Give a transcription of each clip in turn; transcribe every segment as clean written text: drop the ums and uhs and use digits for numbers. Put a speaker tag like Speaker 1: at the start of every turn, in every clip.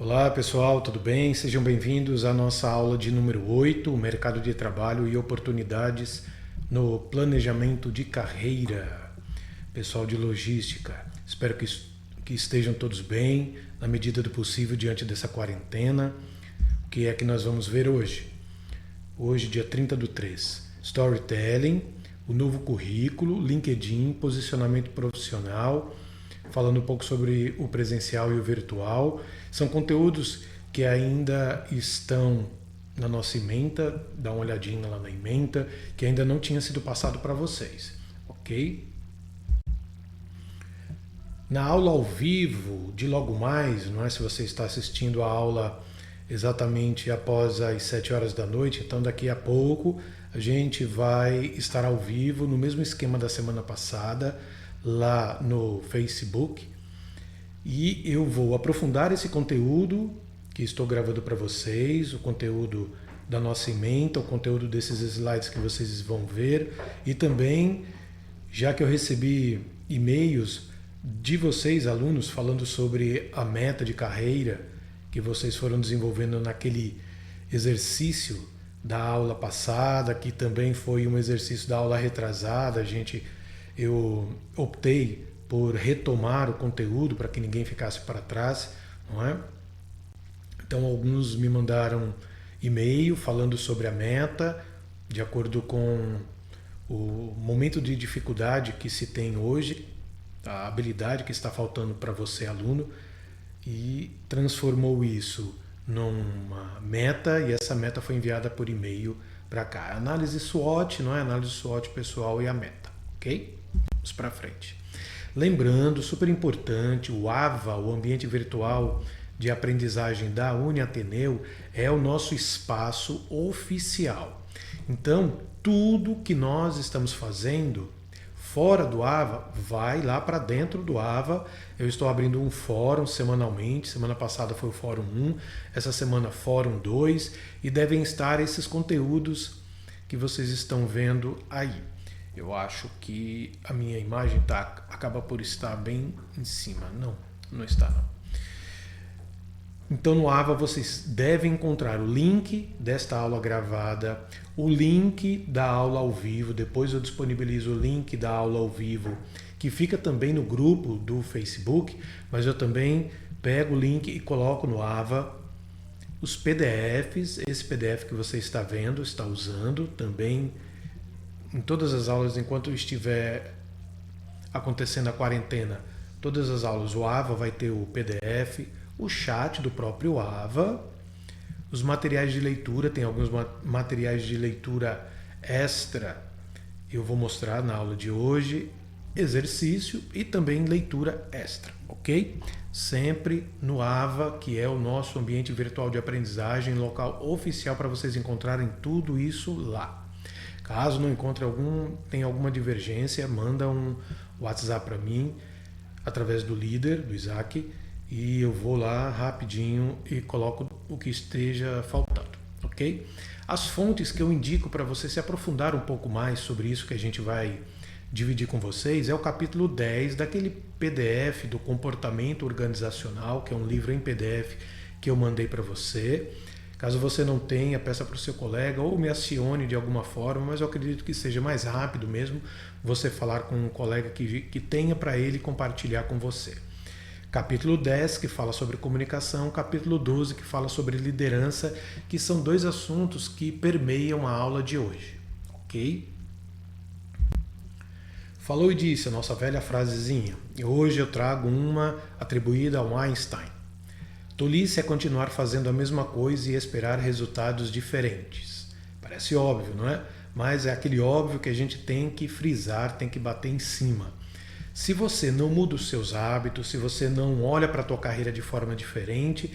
Speaker 1: Olá pessoal, tudo bem? Sejam bem-vindos à nossa aula de número 8, o mercado de trabalho e oportunidades no planejamento de carreira. Pessoal de logística, espero que estejam todos bem, na medida do possível, diante dessa quarentena. O que é que nós vamos ver hoje? Hoje, dia 30 do 3, Storytelling, o novo currículo, LinkedIn, posicionamento profissional, falando um pouco sobre o presencial e o virtual. São conteúdos que ainda estão na nossa ementa, dá uma olhadinha lá na ementa, que ainda não tinha sido passado para vocês, ok? Na aula ao vivo de logo mais, não é? Se você está assistindo a aula exatamente após as 7 horas da noite, então daqui a pouco a gente vai estar ao vivo no mesmo esquema da semana passada, lá no Facebook, e eu vou aprofundar esse conteúdo que estou gravando para vocês, o conteúdo da nossa ementa, o conteúdo desses slides que vocês vão ver, e também, já que eu recebi e-mails de vocês, alunos, falando sobre a meta de carreira que vocês foram desenvolvendo naquele exercício da aula passada, que também foi um exercício da aula retrasada, eu optei por retomar o conteúdo para que ninguém ficasse para trás, não é? Então alguns me mandaram e-mail falando sobre a meta, de acordo com o momento de dificuldade que se tem hoje, a habilidade que está faltando para você, aluno, e transformou isso numa meta, e essa meta foi enviada por e-mail para cá. Análise SWOT, não é? Análise SWOT pessoal e a meta, ok? Vamos para frente. Lembrando, super importante, o AVA, o Ambiente Virtual de Aprendizagem da UniAteneu, é o nosso espaço oficial. Então, tudo que nós estamos fazendo fora do AVA vai lá para dentro do AVA. Eu estou abrindo um fórum semanalmente. Semana passada foi o Fórum 1, essa semana Fórum 2, e devem estar esses conteúdos que vocês estão vendo aí. Eu acho que a minha imagem acaba por estar bem em cima. Não, não está não. Então no AVA vocês devem encontrar o link desta aula gravada, o link da aula ao vivo, depois eu disponibilizo o link da aula ao vivo, que fica também no grupo do Facebook, mas eu também pego o link e coloco no AVA os PDFs, esse PDF que você está vendo, está usando também em todas as aulas, enquanto estiver acontecendo a quarentena, todas as aulas, o AVA vai ter o PDF, o chat do próprio AVA, os materiais de leitura, tem alguns materiais de leitura extra, eu vou mostrar na aula de hoje, exercício e também leitura extra, ok? Sempre no AVA, que é o nosso ambiente virtual de aprendizagem, local oficial para vocês encontrarem tudo isso lá. Caso não encontre tenha alguma divergência, manda um WhatsApp para mim, através do líder, do Isaac, e eu vou lá rapidinho e coloco o que esteja faltando, ok? As fontes que eu indico para você se aprofundar um pouco mais sobre isso que a gente vai dividir com vocês é o capítulo 10 daquele PDF do comportamento organizacional, que é um livro em PDF que eu mandei para você. Caso você não tenha, peça para o seu colega ou me acione de alguma forma, mas eu acredito que seja mais rápido mesmo você falar com um colega que tenha para ele compartilhar com você. Capítulo 10, que fala sobre comunicação, capítulo 12, que fala sobre liderança, que são dois assuntos que permeiam a aula de hoje, ok? Falou e disse a nossa velha frasezinha, e hoje eu trago uma atribuída ao Einstein. Tolice é continuar fazendo a mesma coisa e esperar resultados diferentes. Parece óbvio, não é? Mas é aquele óbvio que a gente tem que frisar, tem que bater em cima. Se você não muda os seus hábitos, se você não olha para a tua carreira de forma diferente,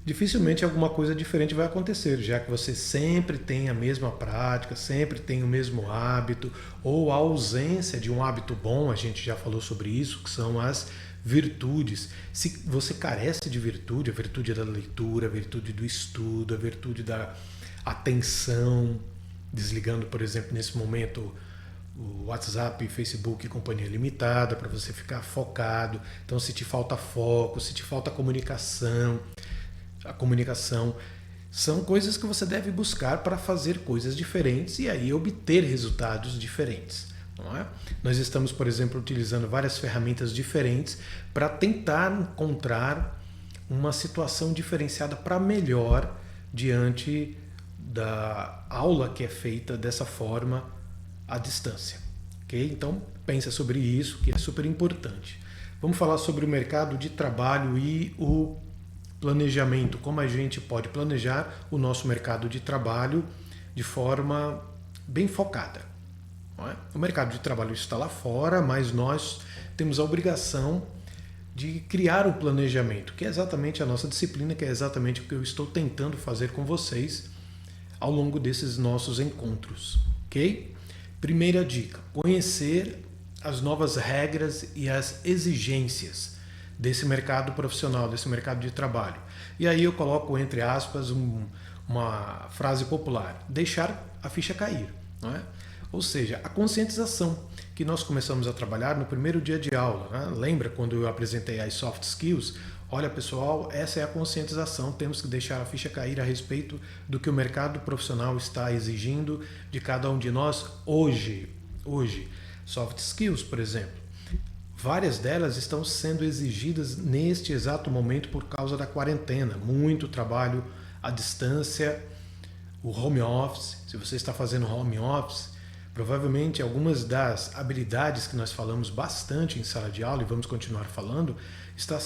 Speaker 1: dificilmente alguma coisa diferente vai acontecer, já que você sempre tem a mesma prática, sempre tem o mesmo hábito, ou a ausência de um hábito bom, a gente já falou sobre isso, que são as virtudes. Se você carece de virtude, a virtude da leitura, a virtude do estudo, a virtude da atenção, desligando, por exemplo, nesse momento o WhatsApp, Facebook e companhia limitada, para você ficar focado. Então, se te falta foco, se te falta comunicação, a comunicação. São coisas que você deve buscar para fazer coisas diferentes e aí obter resultados diferentes. Não é? Nós estamos, por exemplo, utilizando várias ferramentas diferentes para tentar encontrar uma situação diferenciada para melhor diante da aula que é feita dessa forma à distância. Okay? Então, pensa sobre isso, que é super importante. Vamos falar sobre o mercado de trabalho e o planejamento, como a gente pode planejar o nosso mercado de trabalho de forma bem focada. Não é? O mercado de trabalho está lá fora, mas nós temos a obrigação de criar o planejamento, que é exatamente a nossa disciplina, que é exatamente o que eu estou tentando fazer com vocês ao longo desses nossos encontros. Ok? Primeira dica, conhecer as novas regras e as exigências desse mercado profissional, desse mercado de trabalho. E aí eu coloco entre aspas uma frase popular, deixar a ficha cair. Não é? Ou seja, a conscientização que nós começamos a trabalhar no primeiro dia de aula. Né? Lembra quando eu apresentei as soft skills? Olha pessoal, essa é a conscientização, temos que deixar a ficha cair a respeito do que o mercado profissional está exigindo de cada um de nós hoje. Soft skills, por exemplo. Várias delas estão sendo exigidas neste exato momento por causa da quarentena. Muito trabalho à distância, o home office. Se você está fazendo home office, provavelmente algumas das habilidades que nós falamos bastante em sala de aula e vamos continuar falando, está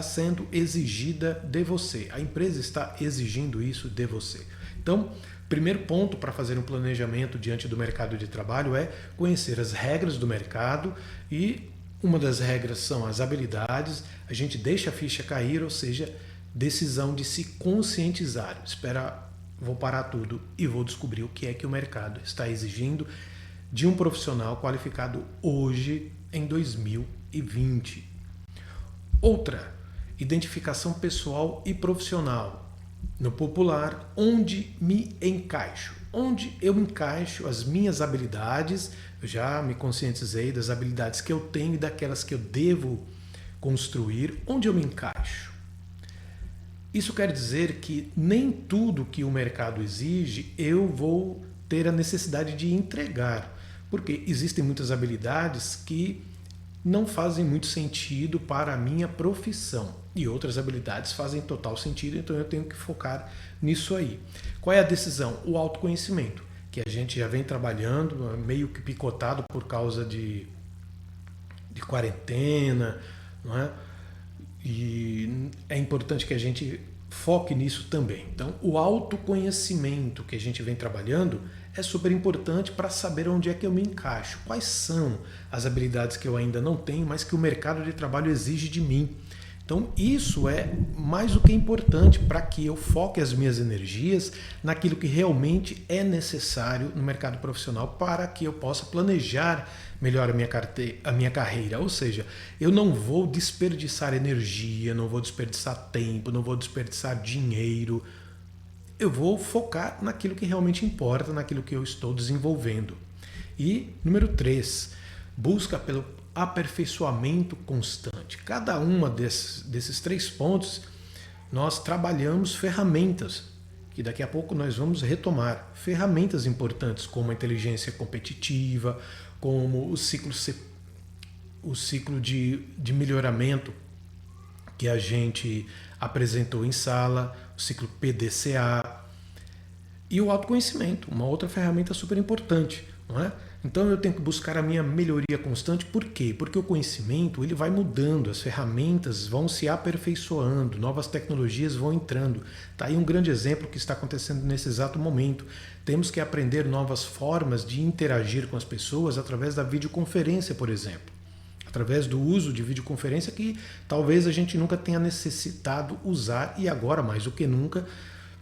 Speaker 1: sendo exigida de você. A empresa está exigindo isso de você. Então, primeiro ponto para fazer um planejamento diante do mercado de trabalho é conhecer as regras do mercado e uma das regras são as habilidades, a gente deixa a ficha cair, ou seja, decisão de se conscientizar. Vou parar tudo e vou descobrir o que é que o mercado está exigindo de um profissional qualificado hoje em 2020. Outra, identificação pessoal e profissional. No popular, onde me encaixo? Onde eu encaixo as minhas habilidades? Eu já me conscientizei das habilidades que eu tenho e daquelas que eu devo construir. Onde eu me encaixo? Isso quer dizer que nem tudo que o mercado exige eu vou ter a necessidade de entregar, porque existem muitas habilidades que não fazem muito sentido para a minha profissão e outras habilidades fazem total sentido, então eu tenho que focar nisso aí. Qual é a decisão? O autoconhecimento, que a gente já vem trabalhando, meio que picotado por causa de quarentena, não é? E é importante que a gente foque nisso também. Então, o autoconhecimento que a gente vem trabalhando é super importante para saber onde é que eu me encaixo. Quais são as habilidades que eu ainda não tenho, mas que o mercado de trabalho exige de mim. Então, isso é mais do que importante para que eu foque as minhas energias naquilo que realmente é necessário no mercado profissional para que eu possa planejar melhor a minha carreira. Ou seja, eu não vou desperdiçar energia, não vou desperdiçar tempo, não vou desperdiçar dinheiro. Eu vou focar naquilo que realmente importa, naquilo que eu estou desenvolvendo. E número 3, busca pelo aperfeiçoamento constante. Cada uma desses 3 pontos, nós trabalhamos ferramentas, que daqui a pouco nós vamos retomar. Ferramentas importantes como a inteligência competitiva, como o ciclo de melhoramento que a gente apresentou em sala, o ciclo PDCA e o autoconhecimento, uma outra ferramenta super importante, não é? Então eu tenho que buscar a minha melhoria constante. Por quê? Porque o conhecimento ele vai mudando, as ferramentas vão se aperfeiçoando, novas tecnologias vão entrando. Está aí um grande exemplo que está acontecendo nesse exato momento. Temos que aprender novas formas de interagir com as pessoas através da videoconferência, por exemplo. Através do uso de videoconferência que talvez a gente nunca tenha necessitado usar e agora mais do que nunca,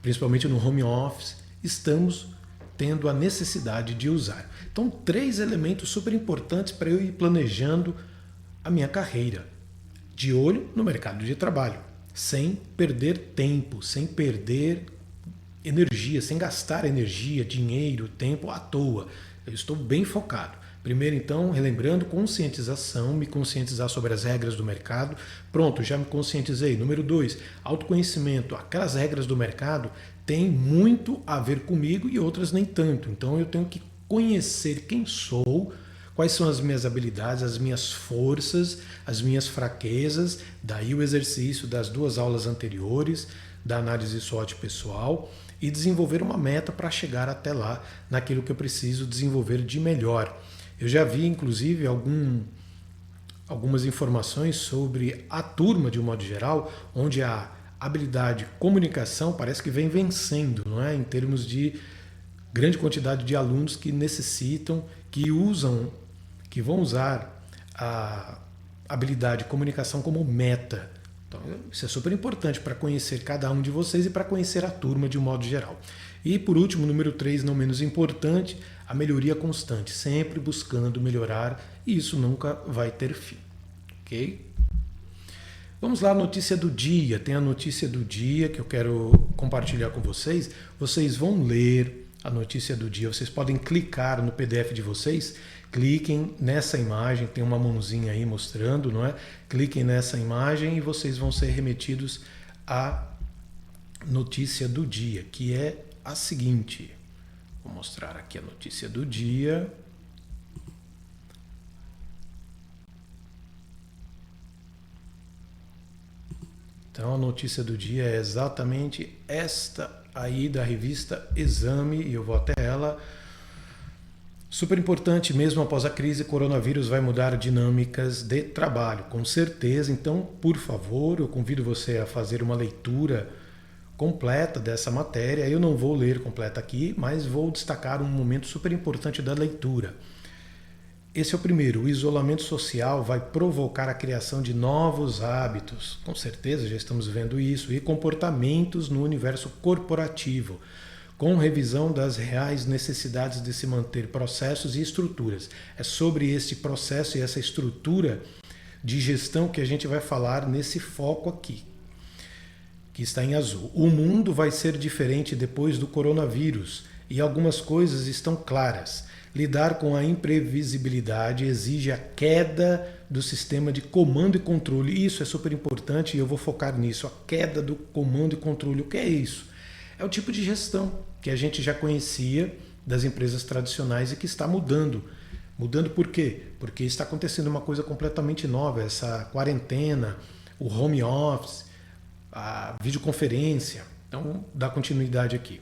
Speaker 1: principalmente no home office, estamos tendo a necessidade de usar. Então, 3 elementos super importantes para eu ir planejando a minha carreira. De olho no mercado de trabalho, sem perder tempo, sem perder energia, sem gastar energia, dinheiro, tempo à toa. Eu estou bem focado. Primeiro, então, relembrando, conscientização, me conscientizar sobre as regras do mercado. Pronto, já me conscientizei. Número 2, autoconhecimento. Aquelas regras do mercado têm muito a ver comigo e outras nem tanto. Então, eu tenho que conhecer quem sou, quais são as minhas habilidades, as minhas forças, as minhas fraquezas. Daí o exercício das 2 aulas anteriores, da análise SWOT pessoal, e desenvolver uma meta para chegar até lá, naquilo que eu preciso desenvolver de melhor. Eu já vi, inclusive, algumas informações sobre a turma, de um modo geral, onde a habilidade comunicação parece que vem vencendo, não é? Em termos de grande quantidade de alunos que necessitam, que vão usar a habilidade comunicação como meta. Então, isso é super importante para conhecer cada um de vocês e para conhecer a turma de um modo geral. E por último, número 3, não menos importante, a melhoria constante, sempre buscando melhorar, e isso nunca vai ter fim. Ok? Vamos lá, notícia do dia. Tem a notícia do dia que eu quero compartilhar com vocês. Vocês vão ler a notícia do dia, vocês podem clicar no PDF de vocês, cliquem nessa imagem, tem uma mãozinha aí mostrando, não é? Cliquem nessa imagem e vocês vão ser remetidos à notícia do dia, que é a seguinte. Vou mostrar aqui a notícia do dia. Então a notícia do dia é exatamente esta aí da revista Exame, e eu vou até ela. Super importante, mesmo após a crise, coronavírus vai mudar dinâmicas de trabalho, com certeza. Então, por favor, eu convido você a fazer uma leitura completa dessa matéria. Eu não vou ler completa aqui, mas vou destacar um momento super importante da leitura. Esse é o primeiro. O isolamento social vai provocar a criação de novos hábitos. Com certeza, já estamos vendo isso. E comportamentos no universo corporativo, com revisão das reais necessidades de se manter processos e estruturas. É sobre este processo e essa estrutura de gestão que a gente vai falar nesse foco aqui, que está em azul. O mundo vai ser diferente depois do coronavírus e algumas coisas estão claras. Lidar com a imprevisibilidade exige a queda do sistema de comando e controle. Isso é super importante e eu vou focar nisso. A queda do comando e controle. O que é isso? É o tipo de gestão que a gente já conhecia das empresas tradicionais e que está mudando. Mudando por quê? Porque está acontecendo uma coisa completamente nova, essa quarentena, o home office, a videoconferência. Então, dá continuidade aqui.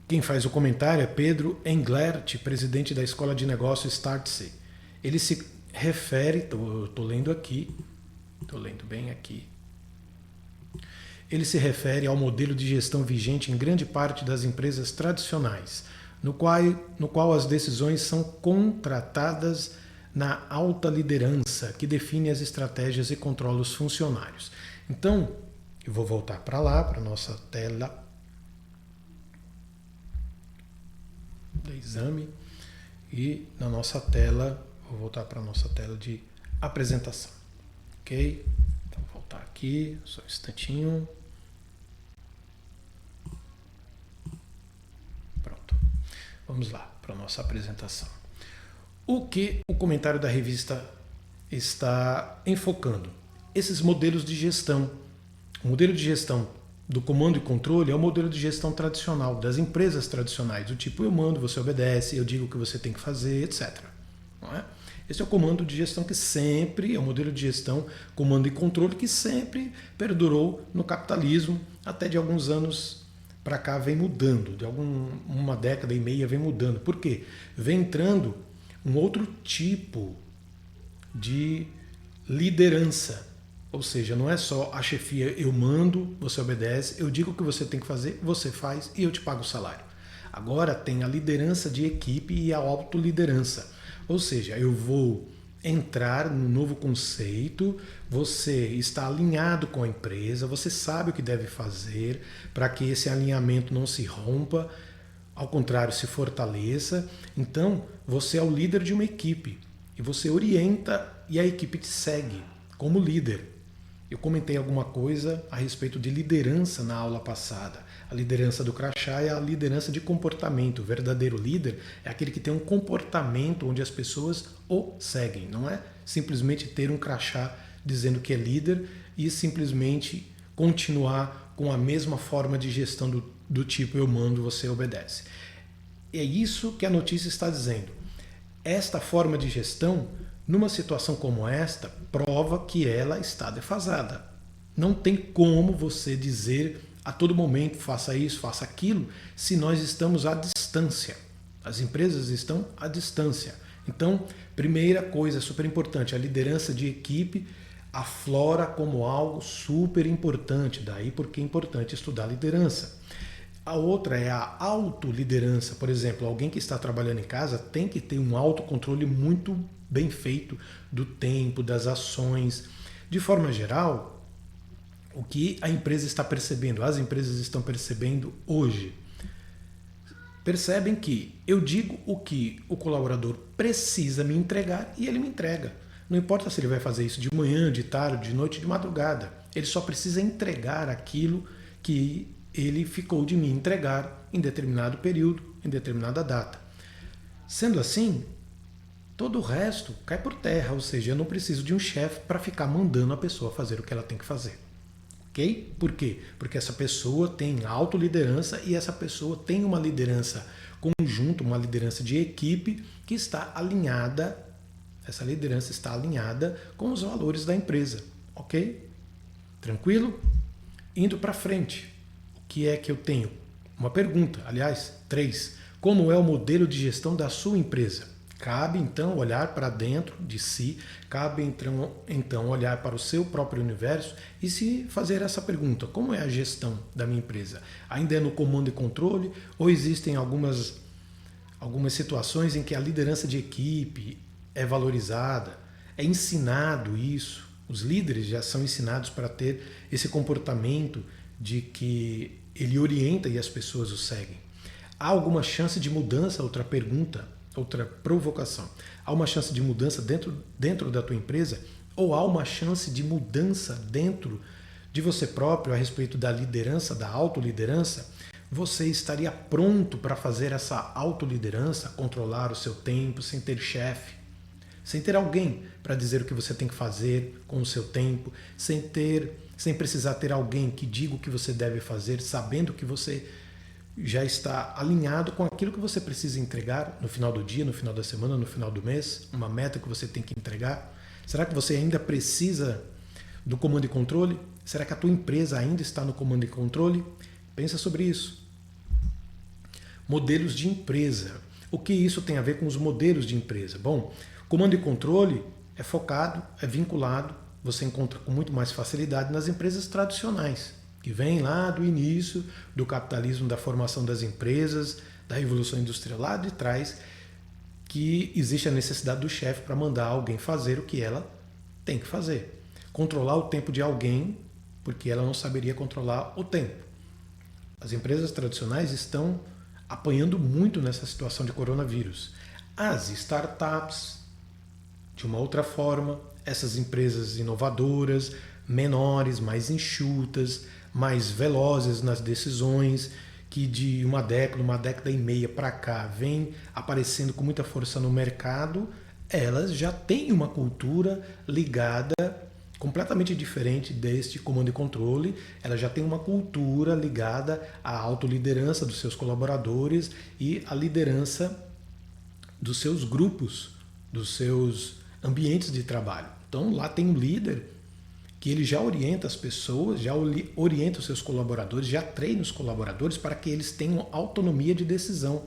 Speaker 1: Quem faz o comentário é Pedro Englert, presidente da Escola de Negócios Startse. Ele se refere, estou lendo aqui, estou lendo bem aqui. Ele se refere ao modelo de gestão vigente em grande parte das empresas tradicionais, no qual as decisões são contratadas na alta liderança, que define as estratégias e controla os funcionários. Então, eu vou voltar para lá, para a nossa tela do exame, e na nossa tela, vou voltar para a nossa tela de apresentação. Ok? Então, vou voltar aqui, só um instantinho. Pronto. Vamos lá para a nossa apresentação. O que o comentário da revista está enfocando? Esses modelos de gestão. O modelo de gestão do comando e controle é o modelo de gestão tradicional, das empresas tradicionais, do tipo eu mando, você obedece, eu digo o que você tem que fazer, etc. Não é? Esse é o comando de gestão que sempre, é o modelo de gestão, comando e controle que sempre perdurou no capitalismo, até de alguns anos para cá vem mudando, de uma década e meia vem mudando. Por quê? Vem entrando um outro tipo de liderança. Ou seja, não é só a chefia, eu mando, você obedece, eu digo o que você tem que fazer, você faz e eu te pago o salário. Agora tem a liderança de equipe e a autoliderança. Ou seja, eu vou entrar num novo conceito, você está alinhado com a empresa, você sabe o que deve fazer para que esse alinhamento não se rompa, ao contrário, se fortaleça. Então, você é o líder de uma equipe e você orienta e a equipe te segue como líder. Eu comentei alguma coisa a respeito de liderança na aula passada. A liderança do crachá é a liderança de comportamento. O verdadeiro líder é aquele que tem um comportamento onde as pessoas o seguem. Não é simplesmente ter um crachá dizendo que é líder e simplesmente continuar com a mesma forma de gestão do tipo eu mando, você obedece. É isso que a notícia está dizendo. Esta forma de gestão, numa situação como esta, prova que ela está defasada. Não tem como você dizer a todo momento faça isso, faça aquilo, se nós estamos à distância. As empresas estão à distância. Então, primeira coisa super importante, a liderança de equipe aflora como algo super importante. Daí porque é importante estudar liderança. A outra é a autoliderança. Por exemplo, alguém que está trabalhando em casa tem que ter um autocontrole muito bem feito do tempo, das ações. De forma geral, o que a empresa está percebendo, as empresas estão percebendo hoje, percebem que eu digo o que o colaborador precisa me entregar e ele me entrega. Não importa se ele vai fazer isso de manhã, de tarde, de noite, de madrugada. Ele só precisa entregar aquilo que ele ficou de me entregar em determinado período, em determinada data. Sendo assim, todo o resto cai por terra, ou seja, eu não preciso de um chefe para ficar mandando a pessoa fazer o que ela tem que fazer. Ok? Por quê? Porque essa pessoa tem autoliderança e essa pessoa tem uma liderança conjunta, uma liderança de equipe que está alinhada, essa liderança está alinhada com os valores da empresa. Ok? Tranquilo? Indo para frente. O que é que eu tenho? Uma pergunta, aliás, 3. Como é o modelo de gestão da sua empresa? Cabe então olhar para dentro de si, cabe então olhar para o seu próprio universo e se fazer essa pergunta: como é a gestão da minha empresa? Ainda é no comando e controle ou existem algumas situações em que a liderança de equipe é valorizada, é ensinado isso? Os líderes já são ensinados para ter esse comportamento de que ele orienta e as pessoas o seguem. Há alguma chance de mudança? Outra pergunta. Outra provocação. Há uma chance de mudança dentro da tua empresa? Ou há uma chance de mudança dentro de você próprio a respeito da liderança, da autoliderança? Você estaria pronto para fazer essa autoliderança, controlar o seu tempo, sem ter chefe, sem ter alguém para dizer o que você tem que fazer com o seu tempo, sem precisar ter alguém que diga o que você deve fazer, sabendo que você já está alinhado com aquilo que você precisa entregar no final do dia, no final da semana, no final do mês, uma meta que você tem que entregar? Será que você ainda precisa do comando e controle? Será que a tua empresa ainda está no comando e controle? Pensa sobre isso. Modelos de empresa. O que isso tem a ver com os modelos de empresa? Bom, comando e controle é focado, é vinculado, você encontra com muito mais facilidade nas empresas tradicionais, que vem lá do início do capitalismo, da formação das empresas, da Revolução Industrial, lá de trás, que existe a necessidade do chefe para mandar alguém fazer o que ela tem que fazer. Controlar o tempo de alguém, porque ela não saberia controlar o tempo. As empresas tradicionais estão apanhando muito nessa situação de coronavírus. As startups, de uma outra forma, essas empresas inovadoras, menores, mais enxutas, mais velozes nas decisões, que de uma década e meia para cá vem aparecendo com muita força no mercado, elas já têm uma cultura ligada, completamente diferente deste comando e controle. Ela já tem uma cultura ligada à autoliderança dos seus colaboradores e à liderança dos seus grupos, dos seus ambientes de trabalho. Então lá tem um líder que ele já orienta as pessoas, já orienta os seus colaboradores, já treina os colaboradores para que eles tenham autonomia de decisão,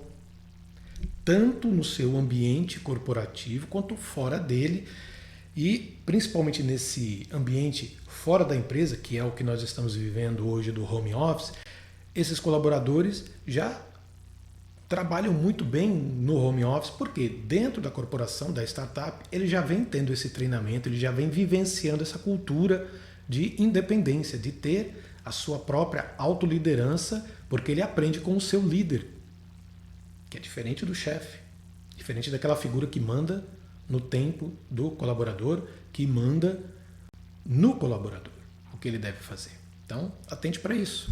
Speaker 1: tanto no seu ambiente corporativo quanto fora dele, e principalmente nesse ambiente fora da empresa, que é o que nós estamos vivendo hoje do home office. Esses colaboradores já trabalham muito bem no home office, porque dentro da corporação, da startup, ele já vem tendo esse treinamento, ele já vem vivenciando essa cultura de independência, de ter a sua própria autoliderança, porque ele aprende com o seu líder, que é diferente do chefe, diferente daquela figura que manda no tempo do colaborador, que manda no colaborador o que ele deve fazer. Então, atente para isso.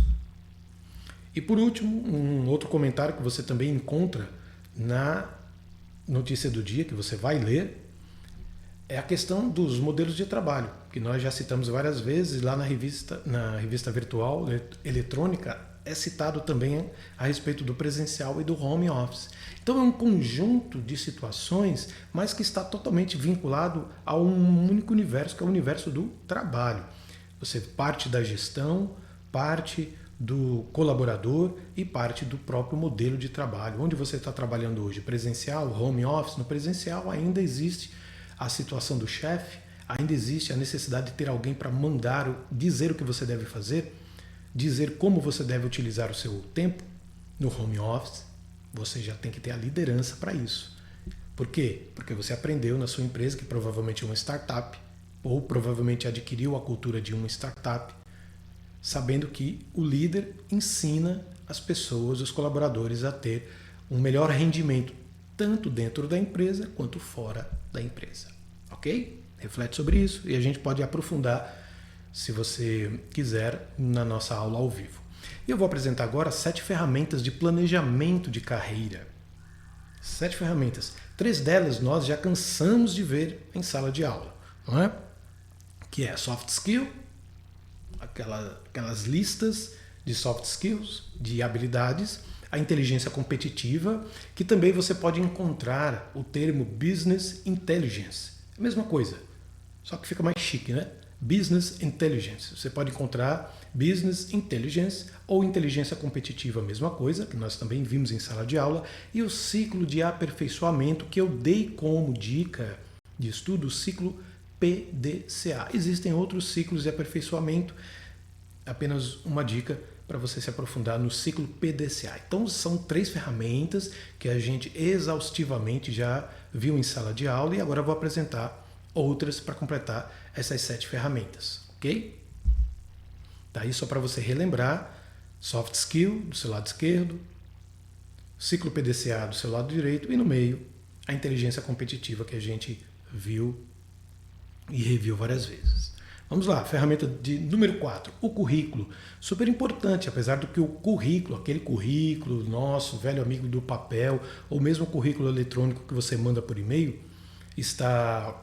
Speaker 1: E por último, um outro comentário que você também encontra na notícia do dia, que você vai ler, é a questão dos modelos de trabalho, que nós já citamos várias vezes lá na revista virtual eletrônica, é citado também a respeito do presencial e do home office. Então é um conjunto de situações, mas que está totalmente vinculado a um único universo, que é o universo do trabalho. Você parte da gestão, parte do colaborador e parte do próprio modelo de trabalho. Onde você está trabalhando hoje? Presencial, home office? No presencial ainda existe a situação do chefe, ainda existe a necessidade de ter alguém para mandar, dizer o que você deve fazer, dizer como você deve utilizar o seu tempo. No home office, você já tem que ter a liderança para isso. Por quê? Porque você aprendeu na sua empresa, que provavelmente é uma startup, ou provavelmente adquiriu a cultura de uma startup, sabendo que o líder ensina as pessoas, os colaboradores, a ter um melhor rendimento, tanto dentro da empresa quanto fora da empresa. Ok? Reflete sobre isso e a gente pode aprofundar, se você quiser, na nossa aula ao vivo. E eu vou apresentar agora 7 ferramentas de planejamento de carreira. 7 ferramentas. 3 delas nós já cansamos de ver em sala de aula, não é? Que é soft skill, aquelas listas de soft skills, de habilidades, a inteligência competitiva, que também você pode encontrar o termo business intelligence. A mesma coisa, só que fica mais chique, né? Business intelligence. Você pode encontrar business intelligence ou inteligência competitiva, a mesma coisa, que nós também vimos em sala de aula, e o ciclo de aperfeiçoamento que eu dei como dica de estudo, o ciclo PDCA. Existem outros ciclos de aperfeiçoamento, apenas uma dica para você se aprofundar no ciclo PDCA. Então são 3 ferramentas que a gente exaustivamente já viu em sala de aula e agora eu vou apresentar outras para completar essas 7 ferramentas, ok? Daí só para você relembrar, soft skill do seu lado esquerdo, ciclo PDCA do seu lado direito e no meio a inteligência competitiva que a gente viu e reviu várias vezes. Vamos lá, ferramenta de número 4, o currículo. Super importante, apesar do que o currículo, aquele currículo nosso, velho amigo do papel, ou mesmo o currículo eletrônico que você manda por e-mail, está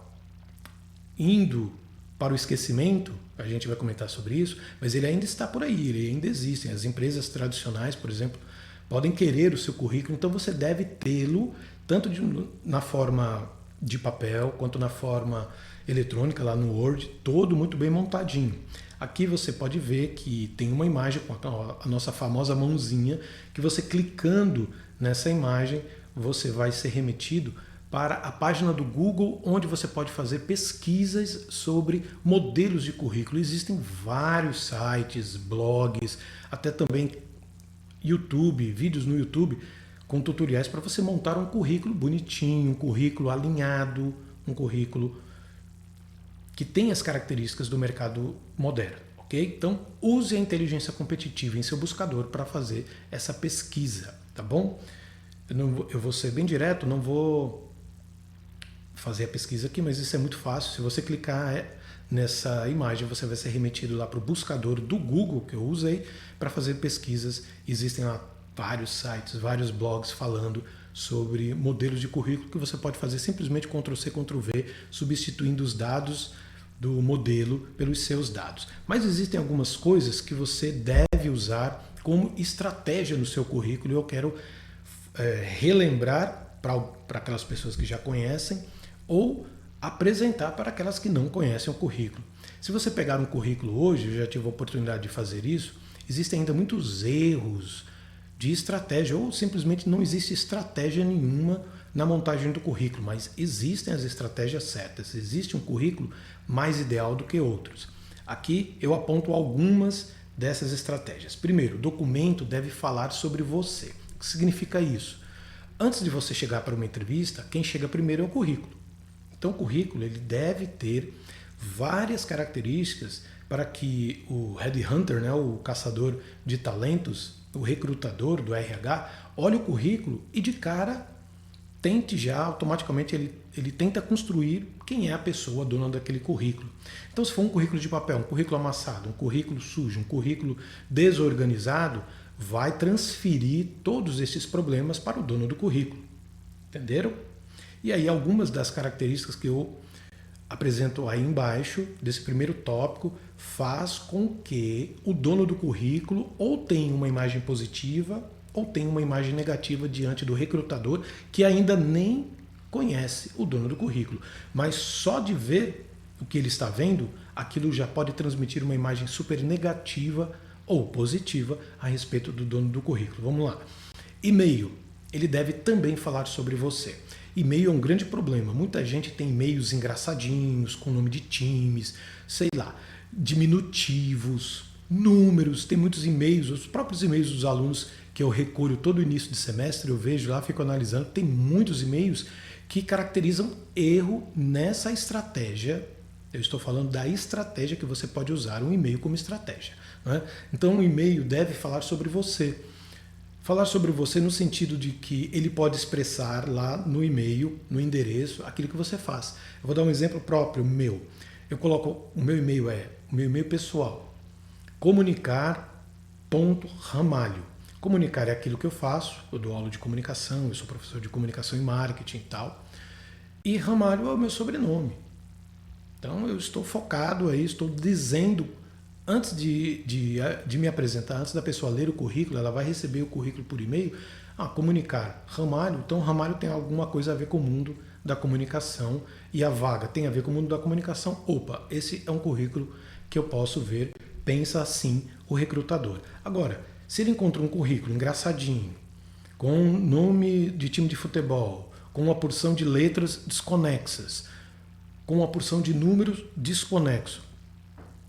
Speaker 1: indo para o esquecimento, a gente vai comentar sobre isso, mas ele ainda está por aí, ele ainda existe. As empresas tradicionais, por exemplo, podem querer o seu currículo, então você deve tê-lo tanto na forma de papel quanto na forma eletrônica lá no Word, todo muito bem montadinho. Aqui você pode ver que tem uma imagem com a nossa famosa mãozinha, que você clicando nessa imagem, você vai ser remetido para a página do Google, onde você pode fazer pesquisas sobre modelos de currículo. Existem vários sites, blogs, até também YouTube, vídeos no YouTube com tutoriais para você montar um currículo bonitinho, um currículo alinhado, um currículo que tem as características do mercado moderno, ok? Então, use a inteligência competitiva em seu buscador para fazer essa pesquisa, tá bom? Eu vou ser bem direto, não vou fazer a pesquisa aqui, mas isso é muito fácil. Se você clicar nessa imagem, você vai ser remetido lá para o buscador do Google, que eu usei, para fazer pesquisas. Existem lá vários sites, vários blogs falando sobre modelos de currículo que você pode fazer simplesmente Ctrl+C, Ctrl+V, substituindo os dados do modelo pelos seus dados. Mas existem algumas coisas que você deve usar como estratégia no seu currículo e eu quero relembrar para aquelas pessoas que já conhecem ou apresentar para aquelas que não conhecem o currículo. Se você pegar um currículo hoje, eu já tive a oportunidade de fazer isso, existem ainda muitos erros de estratégia, ou simplesmente não existe estratégia nenhuma na montagem do currículo, mas existem as estratégias certas, existe um currículo mais ideal do que outros. Aqui eu aponto algumas dessas estratégias. Primeiro, o documento deve falar sobre você. O que significa isso? Antes de você chegar para uma entrevista, quem chega primeiro é o currículo. Então o currículo ele deve ter várias características para que o headhunter, né, o caçador de talentos, o recrutador do RH, olhe o currículo e de cara tente já, automaticamente ele tenta construir quem é a pessoa dona daquele currículo. Então se for um currículo de papel, um currículo amassado, um currículo sujo, um currículo desorganizado, vai transferir todos esses problemas para o dono do currículo. Entenderam? E aí algumas das características que eu apresento aí embaixo, desse primeiro tópico, faz com que o dono do currículo ou tenha uma imagem positiva ou tenha uma imagem negativa diante do recrutador que ainda nem conhece o dono do currículo. Mas só de ver o que ele está vendo, aquilo já pode transmitir uma imagem super negativa ou positiva a respeito do dono do currículo. Vamos lá. E-mail. Ele deve também falar sobre você. E-mail é um grande problema. Muita gente tem e-mails engraçadinhos, com nome de times, sei lá, diminutivos, números. Tem muitos e-mails, os próprios e-mails dos alunos que eu recolho todo início de semestre, eu vejo lá, fico analisando. Tem muitos e-mails que caracterizam erro nessa estratégia. Eu estou falando da estratégia que você pode usar um e-mail como estratégia, né? Então, um e-mail deve falar sobre você. Falar sobre você no sentido de que ele pode expressar lá no e-mail, no endereço, aquilo que você faz. Eu vou dar um exemplo próprio meu. Eu coloco, o meu e-mail pessoal, comunicar.ramalho. Comunicar é aquilo que eu faço, eu dou aula de comunicação, eu sou professor de comunicação e marketing e tal. E Ramalho é o meu sobrenome. Então eu estou focado aí, estou dizendo, antes de me apresentar, antes da pessoa ler o currículo, ela vai receber o currículo por e-mail, comunicar, Ramalho, então Ramalho tem alguma coisa a ver com o mundo da comunicação e a vaga tem a ver com o mundo da comunicação. Opa, esse é um currículo que eu posso ver, pensa assim o recrutador. Agora, se ele encontra um currículo engraçadinho, com nome de time de futebol, com uma porção de letras desconexas, com uma porção de números desconexos,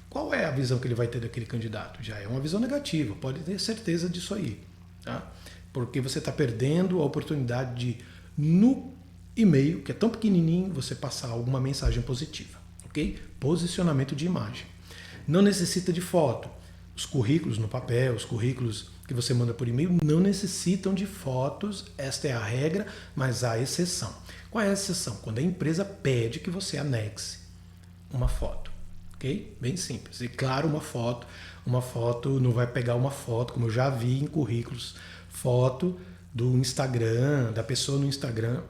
Speaker 1: qual é a visão que ele vai ter daquele candidato? Já é uma visão negativa, pode ter certeza disso aí. Tá? Porque você está perdendo a oportunidade de, no e-mail, que é tão pequenininho, você passar alguma mensagem positiva. Ok? Posicionamento de imagem. Não necessita de foto. Os currículos no papel, os currículos que você manda por e-mail não necessitam de fotos, esta é a regra, mas há exceção. Qual é a exceção? Quando a empresa pede que você anexe uma foto. Ok? Bem simples. E claro, uma foto não vai pegar uma foto, como eu já vi em currículos, foto do Instagram, da pessoa no Instagram.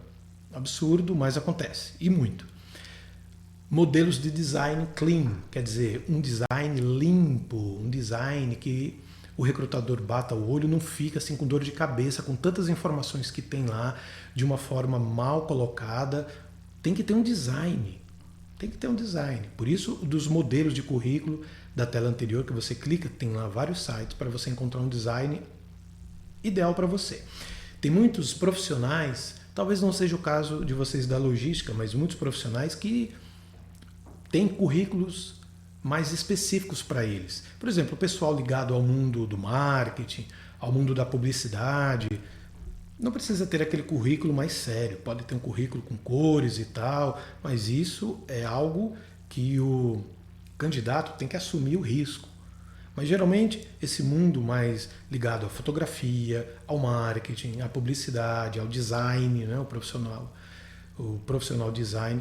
Speaker 1: Absurdo, mas acontece. E muito. Modelos de design clean, quer dizer, um design limpo, um design que o recrutador bata o olho, não fica assim com dor de cabeça, com tantas informações que tem lá, de uma forma mal colocada. Tem que ter um design. Tem que ter um design. Por isso, dos modelos de currículo da tela anterior, que você clica, tem lá vários sites para você encontrar um design ideal para você. Tem muitos profissionais, talvez não seja o caso de vocês da logística, mas muitos profissionais que têm currículos mais específicos para eles. Por exemplo, o pessoal ligado ao mundo do marketing, ao mundo da publicidade, não precisa ter aquele currículo mais sério, pode ter um currículo com cores e tal, mas isso é algo que o candidato tem que assumir o risco. Mas geralmente esse mundo mais ligado à fotografia, ao marketing, à publicidade, ao design, né, o profissional design,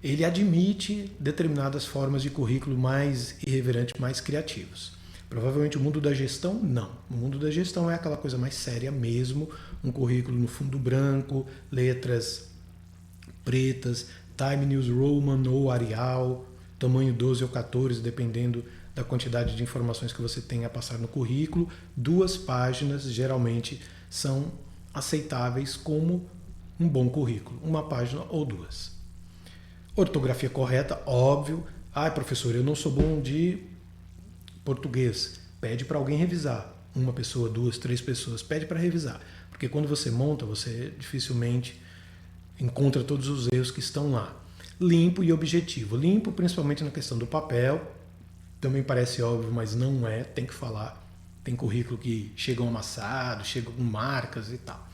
Speaker 1: ele admite determinadas formas de currículo mais irreverentes, mais criativos. Provavelmente o mundo da gestão, não. O mundo da gestão é aquela coisa mais séria mesmo, um currículo no fundo branco, letras pretas, Time News Roman ou Arial, tamanho 12 ou 14, dependendo da quantidade de informações que você tem a passar no currículo. 2 páginas geralmente são aceitáveis como um bom currículo, 1 página ou 2. Ortografia correta, óbvio. Professor, eu não sou bom de português. Pede para alguém revisar. 1 pessoa, 2, 3 pessoas. Pede para revisar. Porque quando você monta, você dificilmente encontra todos os erros que estão lá. Limpo e objetivo. Limpo principalmente na questão do papel. Também parece óbvio, mas não é. Tem que falar. Tem currículo que chegam amassados, chegam com marcas e tal.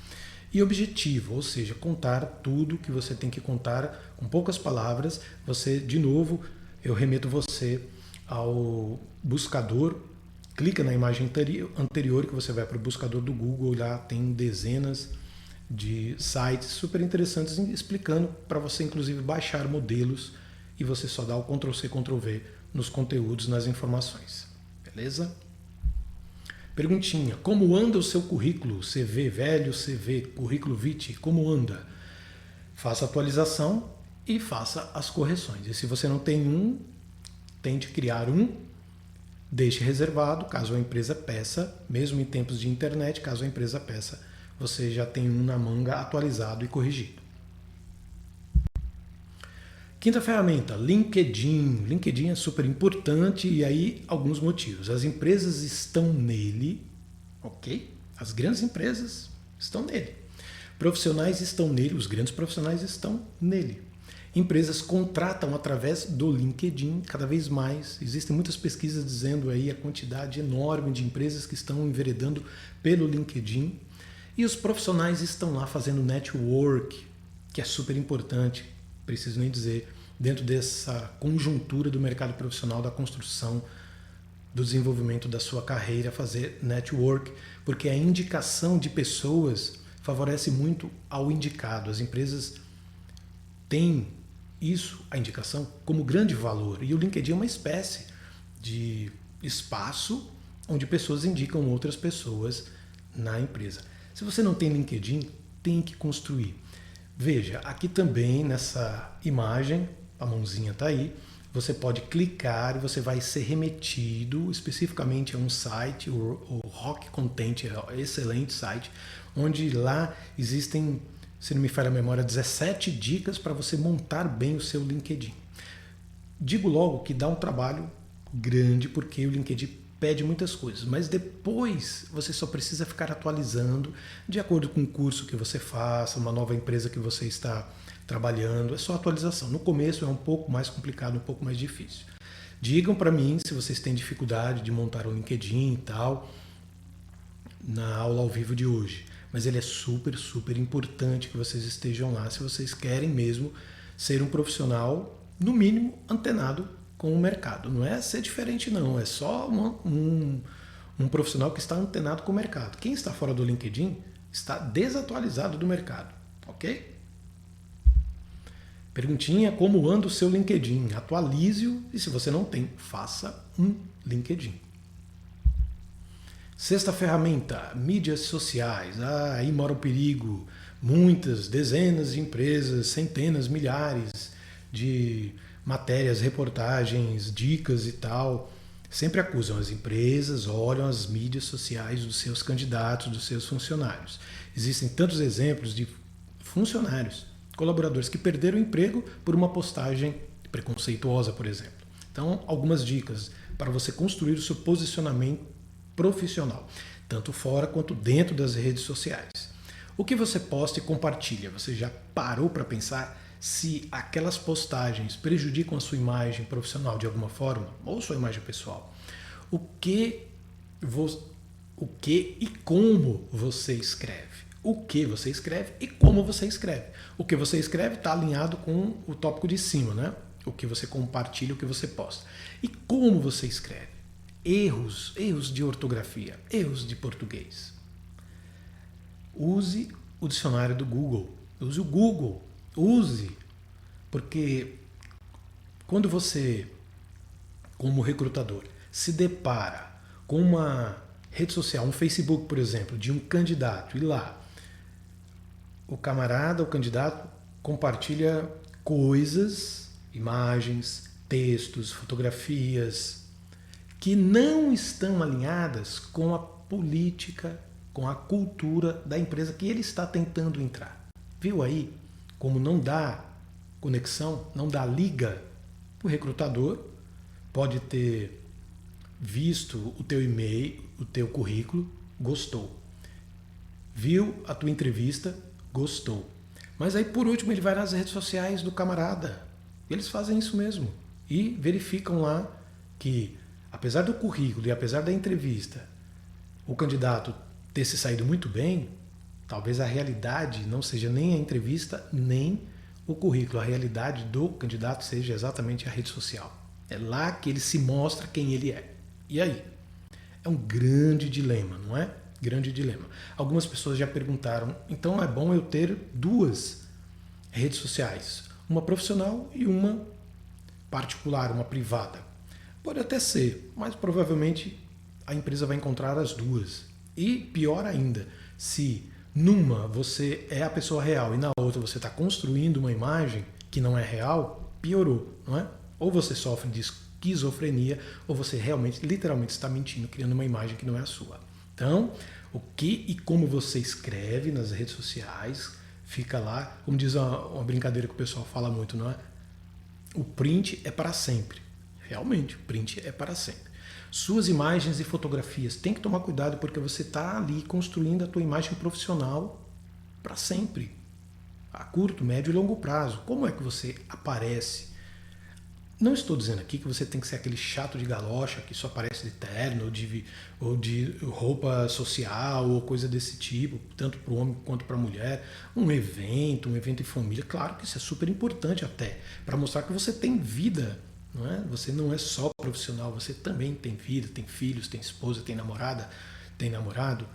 Speaker 1: E objetivo, ou seja, contar tudo que você tem que contar com poucas palavras. Você, de novo, eu remeto você ao buscador, clica na imagem anterior que você vai para o buscador do Google, lá tem dezenas de sites super interessantes explicando para você inclusive baixar modelos e você só dá o Ctrl+C, Ctrl+V nos conteúdos, nas informações. Beleza? Perguntinha, como anda o seu currículo? CV velho, CV, currículo vitae, como anda? Faça a atualização e faça as correções. E se você não tem um, tente criar um, deixe reservado, caso a empresa peça, mesmo em tempos de internet, caso a empresa peça, você já tem um na manga atualizado e corrigido. Quinta ferramenta, LinkedIn. LinkedIn é super importante e aí alguns motivos. As empresas estão nele, ok? As grandes empresas estão nele. Profissionais estão nele, os grandes profissionais estão nele. Empresas contratam através do LinkedIn cada vez mais. Existem muitas pesquisas dizendo aí a quantidade enorme de empresas que estão enveredando pelo LinkedIn. E os profissionais estão lá fazendo network, que é super importante, preciso nem dizer, dentro dessa conjuntura do mercado profissional, da construção, do desenvolvimento da sua carreira, fazer network, porque a indicação de pessoas favorece muito ao indicado. As empresas têm isso, a indicação, como grande valor. E o LinkedIn é uma espécie de espaço onde pessoas indicam outras pessoas na empresa. Se você não tem LinkedIn, tem que construir. Veja, aqui também nessa imagem, a mãozinha está aí, você pode clicar e você vai ser remetido especificamente a um site, o Rock Content, é um excelente site, onde lá existem, se não me falha a memória, 17 dicas para você montar bem o seu LinkedIn. Digo logo que dá um trabalho grande, porque o LinkedIn pede muitas coisas, mas depois você só precisa ficar atualizando de acordo com o curso que você faça, uma nova empresa que você está trabalhando, é só atualização. No começo é um pouco mais complicado, um pouco mais difícil. Digam para mim se vocês têm dificuldade de montar o LinkedIn e tal na aula ao vivo de hoje, mas ele é super, super importante que vocês estejam lá se vocês querem mesmo ser um profissional, no mínimo, antenado com o mercado. Não é ser diferente não, é só um profissional que está antenado com o mercado. Quem está fora do LinkedIn está desatualizado do mercado, ok? Perguntinha, como anda o seu LinkedIn? Atualize-o e se você não tem, faça um LinkedIn. Sexta ferramenta, mídias sociais. Aí mora o perigo. Muitas, dezenas de empresas, centenas, milhares de matérias, reportagens, dicas e tal, sempre acusam as empresas, olham as mídias sociais dos seus candidatos, dos seus funcionários. Existem tantos exemplos de funcionários, colaboradores que perderam o emprego por uma postagem preconceituosa, por exemplo. Então, algumas dicas para você construir o seu posicionamento profissional, tanto fora quanto dentro das redes sociais. O que você posta e compartilha? Você já parou para pensar se aquelas postagens prejudicam a sua imagem profissional de alguma forma, ou sua imagem pessoal? O que e como você escreve? O que você escreve e como você escreve. O que você escreve está alinhado com o tópico de cima, né? O que você compartilha, o que você posta. E como você escreve? Erros de ortografia, erros de português. Use o dicionário do Google. Use o Google. Use. Porque quando você, como recrutador, se depara com uma rede social, um Facebook, por exemplo, de um candidato, e lá o camarada, o candidato, compartilha coisas, imagens, textos, fotografias que não estão alinhadas com a política, com a cultura da empresa que ele está tentando entrar. Viu aí como não dá conexão, não dá liga? O recrutador pode ter visto o teu e-mail, o teu currículo, gostou. Viu a tua entrevista, gostou. Mas aí, por último, ele vai nas redes sociais do camarada. Eles fazem isso mesmo. E verificam lá que, apesar do currículo e apesar da entrevista, o candidato ter se saído muito bem, talvez a realidade não seja nem a entrevista, nem o currículo. A realidade do candidato seja exatamente a rede social. É lá que ele se mostra quem ele é. E aí? É um grande dilema, não é? Grande dilema. Algumas pessoas já perguntaram, então é bom eu ter duas redes sociais, uma profissional e uma particular, uma privada. Pode até ser, mas provavelmente a empresa vai encontrar as duas. E pior ainda, se numa você é a pessoa real e na outra você está construindo uma imagem que não é real, piorou, não é? Ou você sofre de esquizofrenia, ou você realmente, literalmente está mentindo, criando uma imagem que não é a sua. Então, o que e como você escreve nas redes sociais, fica lá, como diz uma brincadeira que o pessoal fala muito, não é? O print é para sempre. Realmente, o print é para sempre. Suas imagens e fotografias, tem que tomar cuidado porque você está ali construindo a tua imagem profissional para sempre. A curto, médio e longo prazo. Como é que você aparece? Não estou dizendo aqui que você tem que ser aquele chato de galocha que só aparece de terno ou de roupa social ou coisa desse tipo, tanto para o homem quanto para a mulher. Um evento em família, claro que isso é super importante até, para mostrar que você tem vida, não é? Você não é só profissional, você também tem vida, tem filhos, tem esposa, tem namorada, tem namorado,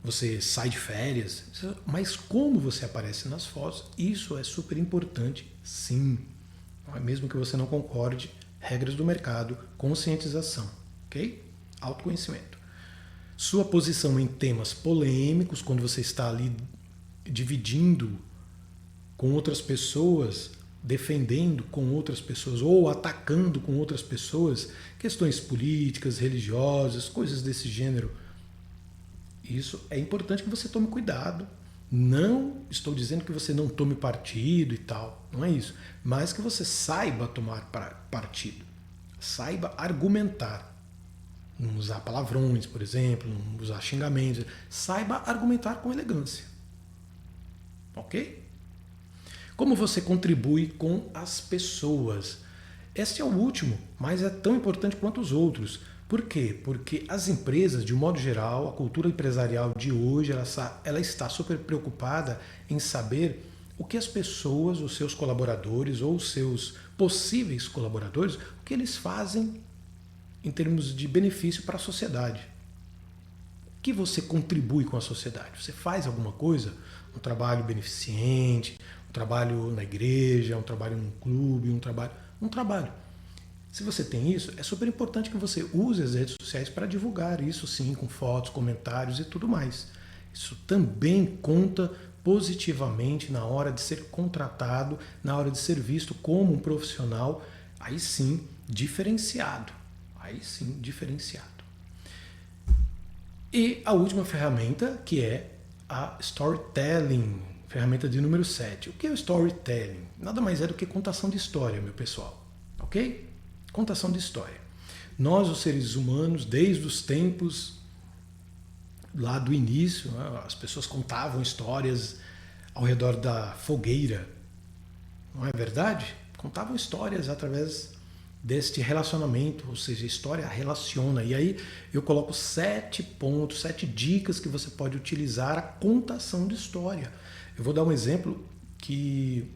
Speaker 1: você sai de férias, mas como você aparece nas fotos, isso é super importante, sim. Mesmo que você não concorde, regras do mercado, conscientização, ok? Autoconhecimento. Sua posição em temas polêmicos, quando você está ali dividindo com outras pessoas, defendendo com outras pessoas ou atacando com outras pessoas, questões políticas, religiosas, coisas desse gênero. Isso é importante que você tome cuidado. Não estou dizendo que você não tome partido e tal, não é isso. Mas que você saiba tomar partido, saiba argumentar. Não usar palavrões, por exemplo, não usar xingamentos. Saiba argumentar com elegância. Ok? Como você contribui com as pessoas? Este é o último, mas é tão importante quanto os outros. Por quê? Porque as empresas, de um modo geral, a cultura empresarial de hoje, ela está super preocupada em saber o que as pessoas, os seus colaboradores ou os seus possíveis colaboradores, o que eles fazem em termos de benefício para a sociedade. O que você contribui com a sociedade? Você faz alguma coisa? Um trabalho beneficente, um trabalho na igreja, um trabalho num clube, um trabalho. Se você tem isso, é super importante que você use as redes sociais para divulgar isso sim, com fotos, comentários e tudo mais. Isso também conta positivamente na hora de ser contratado, na hora de ser visto como um profissional, aí sim, diferenciado. Aí sim, diferenciado. E a última ferramenta, que é a Storytelling, ferramenta de número 7. O que é o Storytelling? Nada mais é do que contação de história, meu pessoal. Ok? Contação de história. Nós, os seres humanos, desde os tempos lá do início, as pessoas contavam histórias ao redor da fogueira. Não é verdade? Contavam histórias através deste relacionamento, ou seja, a história relaciona. E aí eu coloco 7 pontos, 7 dicas que você pode utilizar a contação de história. Eu vou dar um exemplo que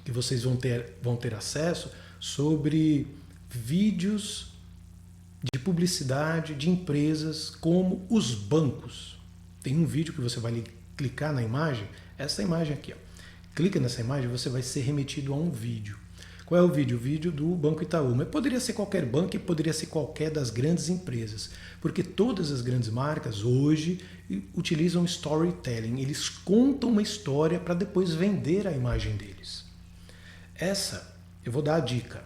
Speaker 1: vocês vão ter acesso sobre vídeos de publicidade de empresas como os bancos. Tem um vídeo que você vai clicar na imagem, essa imagem aqui, ó. Clica nessa imagem e você vai ser remetido a um vídeo. Qual é o vídeo? O vídeo do Banco Itaú. Mas poderia ser qualquer banco e poderia ser qualquer das grandes empresas. Porque todas as grandes marcas hoje utilizam storytelling. Eles contam uma história para depois vender a imagem deles. Essa, eu vou dar a dica.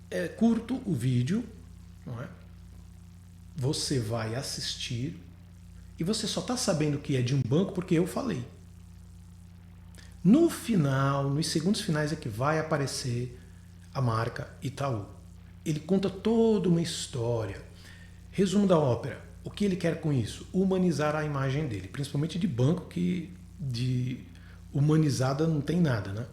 Speaker 1: É curto o vídeo, não é? Você vai assistir e você só está sabendo que é de um banco porque eu falei. No final, nos segundos finais é que vai aparecer a marca Itaú. Ele conta toda uma história. Resumo da ópera. O que ele quer com isso? Humanizar a imagem dele, principalmente de banco, que de humanizada não tem nada, né?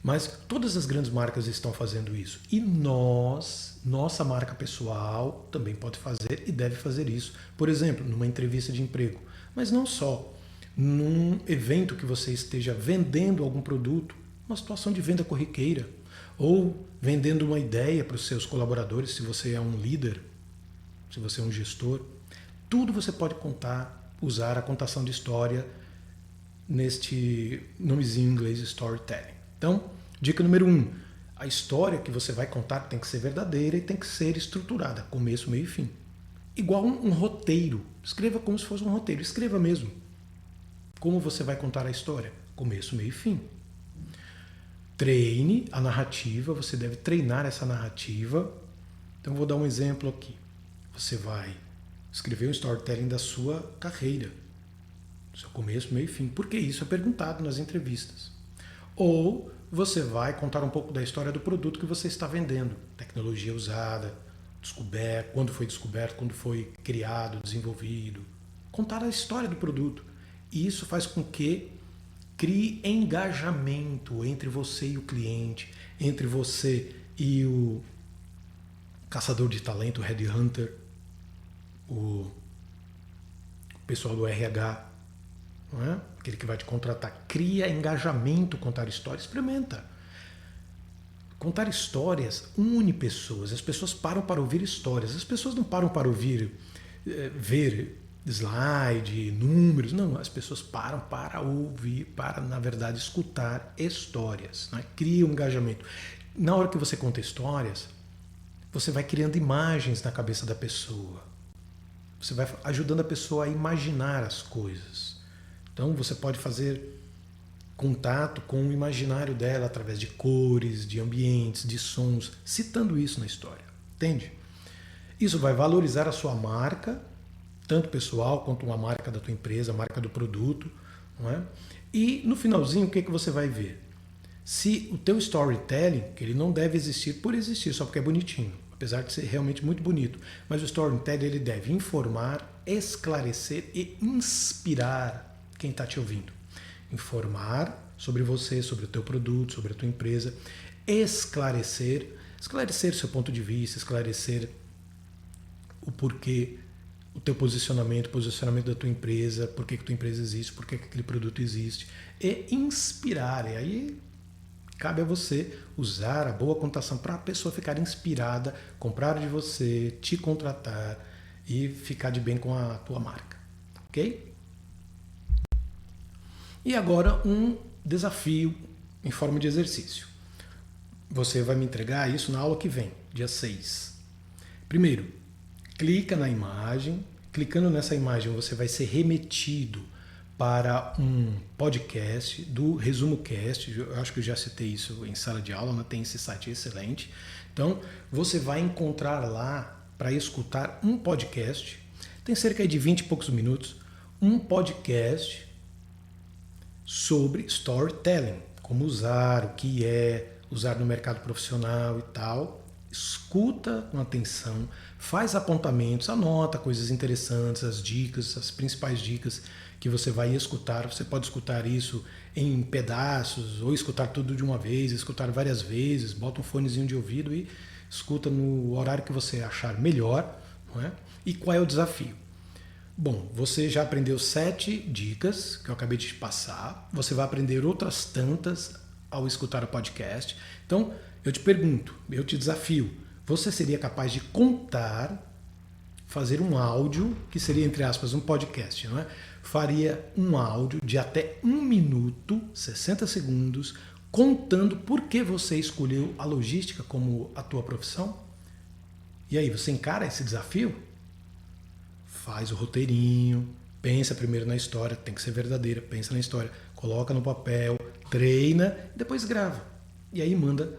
Speaker 1: Mas todas as grandes marcas estão fazendo isso. E nossa marca pessoal, também pode fazer e deve fazer isso. Por exemplo, numa entrevista de emprego. Mas não só. Num evento que você esteja vendendo algum produto, uma situação de venda corriqueira. Ou vendendo uma ideia para os seus colaboradores, se você é um líder, se você é um gestor. Tudo você pode contar, usar a contação de história neste nomezinho em inglês, storytelling. Então, dica número 1. A história que você vai contar tem que ser verdadeira e tem que ser estruturada, começo, meio e fim. Igual um roteiro. Escreva como se fosse um roteiro. Escreva mesmo. Como você vai contar a história? Começo, meio e fim. Treine a narrativa, você deve treinar essa narrativa. Então, vou dar um exemplo aqui. Você vai escrever um storytelling da sua carreira. Seu começo, meio e fim. Porque isso é perguntado nas entrevistas. Ou você vai contar um pouco da história do produto que você está vendendo. Tecnologia usada, quando foi criado, desenvolvido. Contar a história do produto. E isso faz com que crie engajamento entre você e o cliente, entre você e o caçador de talento, o headhunter, o pessoal do RH, não é? Aquele que vai te contratar. Cria engajamento, contar histórias, experimenta. Contar histórias une pessoas. As pessoas param para ouvir histórias. As pessoas não param para ver slide, números. Não, as pessoas param para ouvir, para, na verdade, escutar histórias. Né? Cria um engajamento. Na hora que você conta histórias, você vai criando imagens na cabeça da pessoa. Você vai ajudando a pessoa a imaginar as coisas. Então, você pode fazer contato com o imaginário dela através de cores, de ambientes, de sons, citando isso na história. Entende? Isso vai valorizar a sua marca, tanto pessoal quanto uma marca da tua empresa, a marca do produto. Não é? E no finalzinho, o que você vai ver? Se o teu storytelling, que ele não deve existir por existir, só porque é bonitinho, apesar de ser realmente muito bonito, mas o storytelling ele deve informar, esclarecer e inspirar quem está te ouvindo. Informar sobre você, sobre o teu produto, sobre a tua empresa, esclarecer seu ponto de vista, esclarecer o porquê, o teu posicionamento, o posicionamento da tua empresa, por que a tua empresa existe, por que aquele produto existe, e inspirar. E aí cabe a você usar a boa contação para a pessoa ficar inspirada, comprar de você, te contratar e ficar de bem com a tua marca. Ok? E agora um desafio em forma de exercício. Você vai me entregar isso na aula que vem, dia 6. Primeiro, clica na imagem. Clicando nessa imagem, você vai ser remetido para um podcast do Resumo Cast. Eu acho que eu já citei isso em sala de aula, mas tem esse site excelente. Então, você vai encontrar lá para escutar um podcast. Tem cerca de 20 e poucos minutos. Um podcast sobre storytelling, como usar, o que é, usar no mercado profissional e tal. Escuta com atenção, faz apontamentos, anota coisas interessantes, as dicas, as principais dicas que você vai escutar. Você pode escutar isso em pedaços, ou escutar tudo de uma vez, escutar várias vezes, bota um fonezinho de ouvido e escuta no horário que você achar melhor. Não é? E qual é o desafio? Bom, você já aprendeu 7 dicas que eu acabei de te passar. Você vai aprender outras tantas ao escutar o podcast. Então, eu te pergunto, eu te desafio. Você seria capaz de contar, fazer um áudio, que seria, entre aspas, um podcast, não é? Faria um áudio de até 1 minuto, 60 segundos, contando por que você escolheu a logística como a tua profissão? E aí, você encara esse desafio? Faz o roteirinho, pensa primeiro na história, tem que ser verdadeira, pensa na história, coloca no papel, treina, depois grava. E aí manda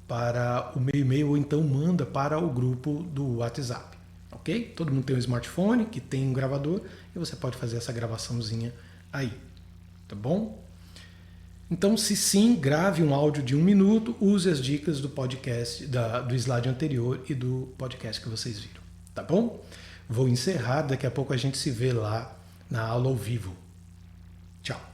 Speaker 1: para o meu e-mail ou então manda para o grupo do WhatsApp. Ok? Todo mundo tem um smartphone que tem um gravador e você pode fazer essa gravaçãozinha aí. Tá bom? Então, se sim, grave um áudio de 1 minuto, use as dicas do podcast, do slide anterior e do podcast que vocês viram. Tá bom? Vou encerrar, daqui a pouco a gente se vê lá na aula ao vivo. Tchau!